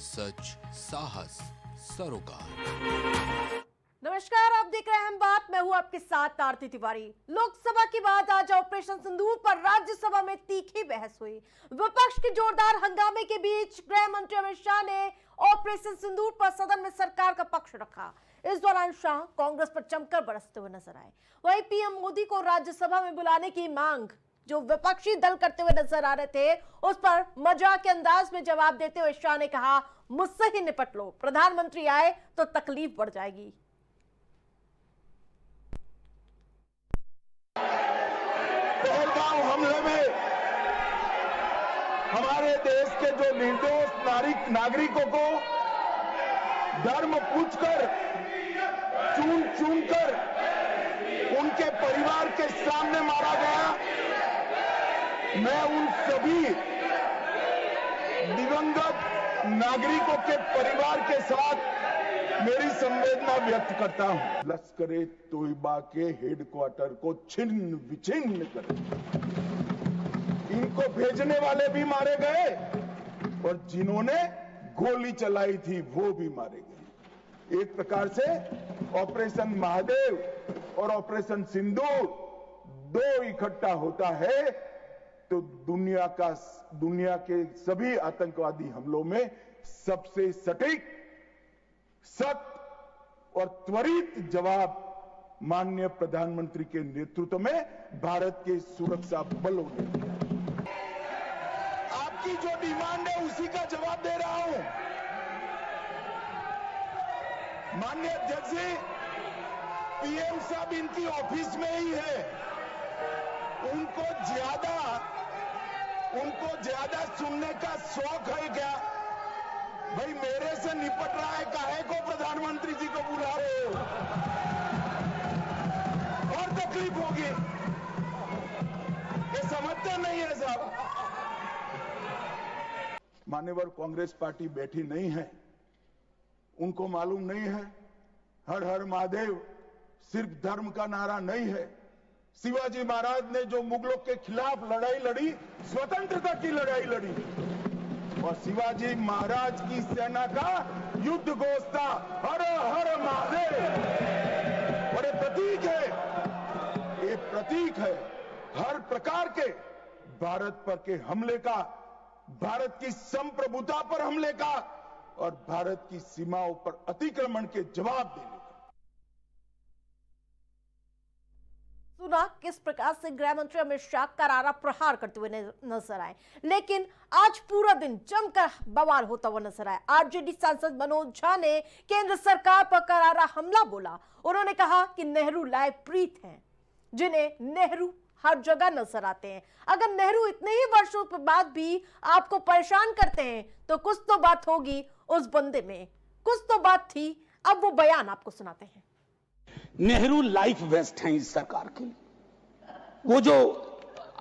सच, साहस, सरोकार। नमस्कार, आप देख रहे हैं हम बात। मैं हूं आपके साथ आरती तिवारी। लोकसभा की बात आज ऑपरेशन सिंदूर पर राज्यसभा में तीखी बहस हुई। विपक्ष के जोरदार हंगामे के बीच गृह मंत्री अमित शाह ने ऑपरेशन सिंदूर पर सदन में सरकार का पक्ष रखा। इस दौरान शाह कांग्रेस पर जमकर बरसते हुए नजर आए। वहीं पीएम मोदी को राज्यसभा में बुलाने की मांग जो विपक्षी दल करते हुए नजर आ रहे थे, उस पर मजाक के अंदाज में जवाब देते हुए शाह ने कहा, मुझसे ही निपट लो, प्रधानमंत्री आए तो तकलीफ बढ़ जाएगी। पहलगाम हमले में हमारे देश के जो निर्दोष नागरिकों को धर्म पूछकर चुन चुनकर उनके परिवार के सामने मारा गया। मैं उन सभी दिवंगत नागरिकों के परिवार के साथ मेरी संवेदना व्यक्त करता हूं। लश्कर-ए तोयबा के हेडक्वार्टर को छिन्न विछिन्न कर इनको भेजने वाले भी मारे गए और जिन्होंने गोली चलाई थी वो भी मारे गए। एक प्रकार से ऑपरेशन महादेव और ऑपरेशन सिंदूर दो इकट्ठा होता है तो दुनिया के सभी आतंकवादी हमलों में सबसे सटीक, सख्त और त्वरित जवाब माननीय प्रधानमंत्री के नेतृत्व में भारत के सुरक्षा बलों ने दिया। आपकी जो डिमांड है उसी का जवाब दे रहा हूं। माननीय अध्यक्ष जी, पीएम साहब इनकी ऑफिस में ही है। उनको ज्यादा सुनने का शौक है क्या? भाई मेरे से निपट रहा है, काहे को प्रधानमंत्री जी को बुला रहे हो? और तकलीफ होगी, ये समझते नहीं है साहब। मान्यवर कांग्रेस पार्टी बैठी नहीं है, उनको मालूम नहीं है हर हर महादेव सिर्फ धर्म का नारा नहीं है। शिवाजी महाराज ने जो मुगलों के खिलाफ लड़ाई लड़ी, स्वतंत्रता की लड़ाई लड़ी और शिवाजी महाराज की सेना का युद्ध घोष था हर हर महादेव। और ये प्रतीक है हर प्रकार के भारत पर के हमले का, भारत की संप्रभुता पर हमले का और भारत की सीमाओं पर अतिक्रमण के जवाब देने का। सुना किस प्रकार से गृह मंत्री अमित शाह करारा प्रहार करते हुए नजर आए, लेकिन आज पूरा दिन जमकर बवाल होता हुआ नजर आया। आरजेडी सांसद मनोज झा ने केंद्र सरकार पर करारा हमला बोला। उन्होंने कहा कि नेहरू लाइव प्रीत हैं, जिन्हें नेहरू हर जगह नजर आते हैं। अगर नेहरू इतने ही वर्षों के बाद भी आपको परेशान करते हैं तो कुछ तो बात होगी उस बंदे में, कुछ तो बात थी। अब वो बयान आपको सुनाते हैं। नेहरू लाइफ वेस्ट हैं इस सरकार की। वो जो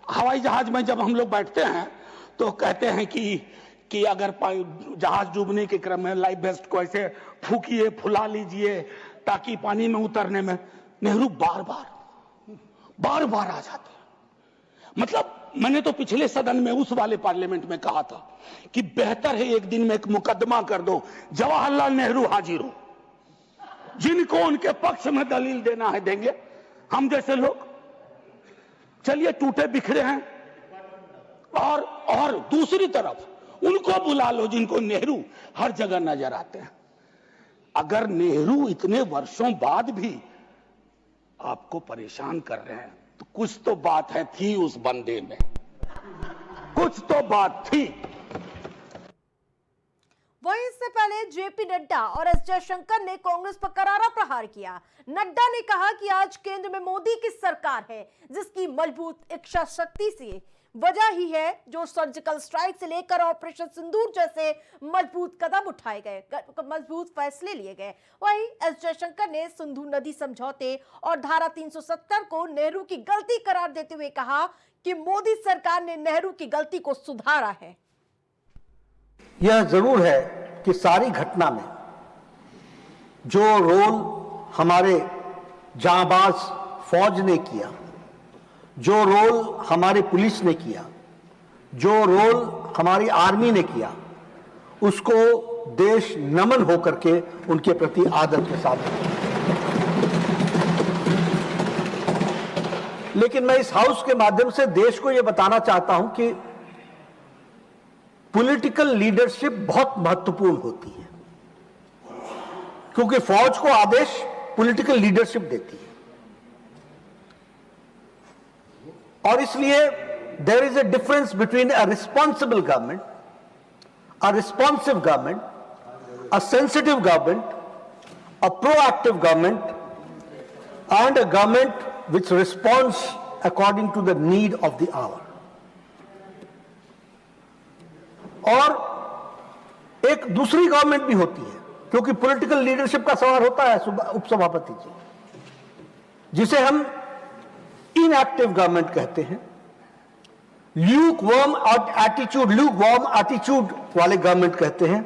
हवाई जहाज में जब हम लोग बैठते हैं तो कहते हैं कि अगर जहाज डूबने के क्रम में लाइफ वेस्ट को ऐसे फूकिए, फुला लीजिए ताकि पानी में उतरने में नेहरू बार बार आ जाते हैं। मतलब मैंने तो पिछले सदन में उस वाले पार्लियामेंट में कहा था कि बेहतर है एक दिन में एक मुकदमा कर दो, जवाहरलाल नेहरू हाजिर हो, जिनको उनके पक्ष में दलील देना है देंगे, हम जैसे लोग चलिए टूटे बिखरे हैं। और दूसरी तरफ उनको बुला लो जिनको नेहरू हर जगह नजर आते हैं। अगर नेहरू इतने वर्षों बाद भी आपको परेशान कर रहे हैं तो कुछ तो बात है थी उस बंदे में, कुछ तो बात थी। वहीं इससे पहले जेपी नड्डा और एस जयशंकर ने कांग्रेस पर करारा प्रहार किया। नड्डा ने कहा कि आज केंद्र में मोदी की सरकार है जिसकी मजबूत इच्छा शक्ति से वजह ही है जो सर्जिकल स्ट्राइक से लेकर ऑपरेशन सिंदूर जैसे मजबूत कदम उठाए गए, मजबूत फैसले लिए गए। वहीं एस जयशंकर ने सिंधु नदी समझौते और धारा 370 को नेहरू की गलती करार देते हुए कहा कि मोदी सरकार ने नेहरू की गलती को सुधारा है। यह जरूर है कि सारी घटना में जो रोल हमारे जांबाज फौज ने किया, जो रोल हमारी पुलिस ने किया, जो रोल हमारी आर्मी ने किया, उसको देश नमन होकर के उनके प्रति आदर के साथ। लेकिन मैं इस हाउस के माध्यम से देश को यह बताना चाहता हूं कि पॉलिटिकल लीडरशिप बहुत महत्वपूर्ण होती है, क्योंकि फौज को आदेश पॉलिटिकल लीडरशिप देती है। और इसलिए there is a difference between a responsible government, a responsive government, a sensitive government, a proactive government, and a government which responds according to the need of the hour. और एक दूसरी government भी होती है, क्योंकि पॉलिटिकल लीडरशिप का सवाल होता है उपसभापति जी, जिसे हम इनएक्टिव गवर्नमेंट कहते हैं, ल्यूकवार्म एटीट्यूड वाले गवर्नमेंट कहते हैं,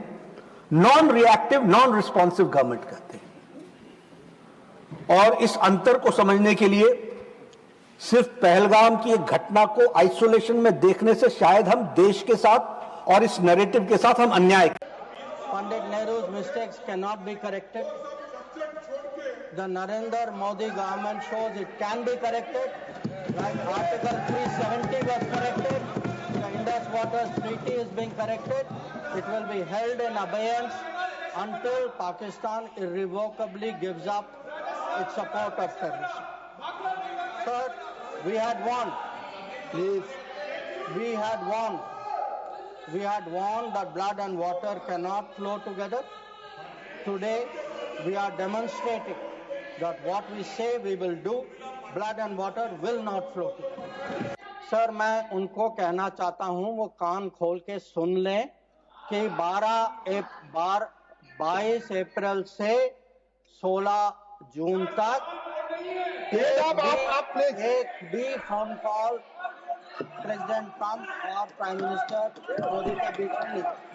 non reactive non responsive government कहते हैं। और इस अंतर को समझने के लिए सिर्फ पहलगाम की एक घटना को आइसोलेशन में देखने से शायद हम देश के साथ और इस नैरेटिव के साथ हम अन्याय। Pandit Nehru's mistakes cannot be corrected. The Narendra Modi government shows it can be corrected. Like Article 370 was corrected. The Indus Waters Treaty is being corrected. It will be held in abeyance until Pakistan irrevocably gives up its support of terrorism. Sir, we had won. Please. We had won. We had warned that blood and water cannot flow together. Today, we are demonstrating that what we say we will do, blood and water will not flow together. Sir, मैं उनको कहना चाहता हूं, वो कान खोल के सुन लें कि 22 अप्रैल से 16 जून तक एक भी फोन कॉल प्रेसिडेंट ट्रंप और प्राइम मिनिस्टर मोदी के बीच में नहीं।